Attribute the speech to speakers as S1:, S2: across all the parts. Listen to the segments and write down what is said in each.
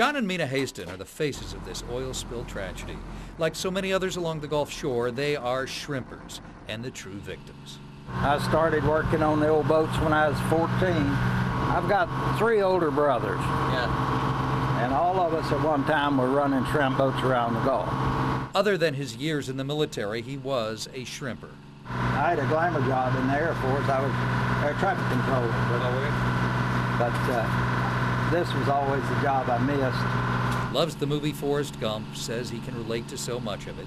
S1: John and Mina Haston are the faces of this oil spill tragedy. Like so many others along the Gulf Shore, they are shrimpers and the true victims.
S2: I started working on the old boats when I was 14. I've got 3 older brothers. Yeah. And all of us at one time were running shrimp boats around the Gulf.
S1: Other than his years in the military, he was a shrimper.
S2: I had a glamour job in the Air Force. I was air traffic controller. But this was always the job I missed.
S1: Loves the movie Forrest Gump, says he can relate to so much of it.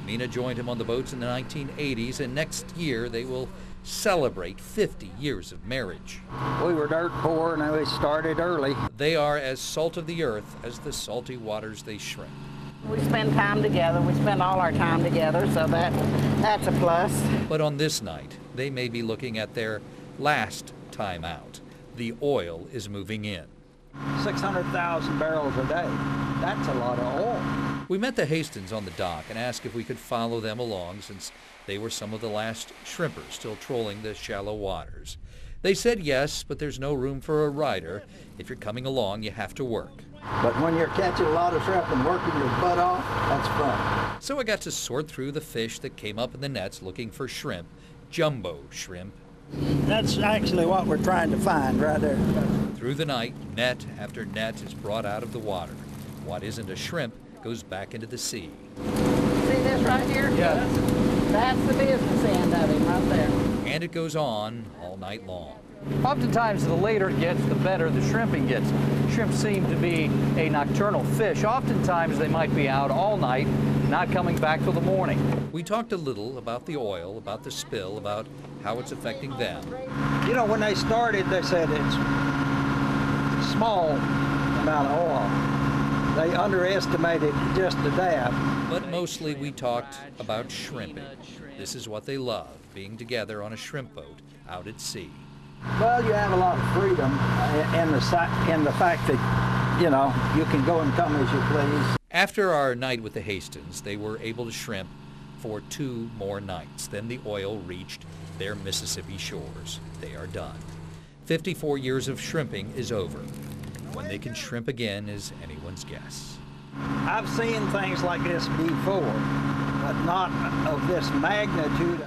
S1: Mina joined him on the boats in the 1980s, and next year they will celebrate 50 years of marriage.
S2: We were dirt poor and we started early.
S1: They are as salt of the earth as the salty waters they shrimp.
S3: We spend time together. We spend all our time together, so that's a plus.
S1: But on this night, they may be looking at their last time out. The oil is moving in.
S2: 600,000 barrels a day. That's a lot of oil.
S1: We met the Hastons on the dock and asked if we could follow them along, since they were some of the last shrimpers still trolling the shallow waters. They said yes, but there's no room for a rider. If you're coming along, you have to work.
S2: But when you're catching a lot of shrimp and working your butt off, that's fun.
S1: So I got to sort through the fish that came up in the nets looking for shrimp, jumbo shrimp.
S2: That's actually what we're trying to find right there.
S1: Through the night, net after net is brought out of the water. What isn't a shrimp goes back into the sea.
S3: See this right here?
S1: Yeah.
S3: That's the business end of him right there.
S1: And it goes on all night long.
S4: Oftentimes, the later it gets, the better the shrimping gets. Shrimp seem to be a nocturnal fish. Oftentimes, they might be out all night, not coming back till the morning.
S1: We talked a little about the oil, about the spill, about how it's affecting them.
S2: You know, when they started, they said it's a small amount of oil. They underestimated just the depth.
S1: But mostly we talked about shrimping. This is what they love, being together on a shrimp boat out at sea.
S2: Well, you have a lot of freedom in the fact that, you know, you can go and come as you please.
S1: After our night with the Hastons, they were able to shrimp for 2 more nights. Then the oil reached their Mississippi shores. They are done. 54 years of shrimping is over. When they can shrimp again is anyone's guess.
S2: I've seen things like this before, but not of this magnitude.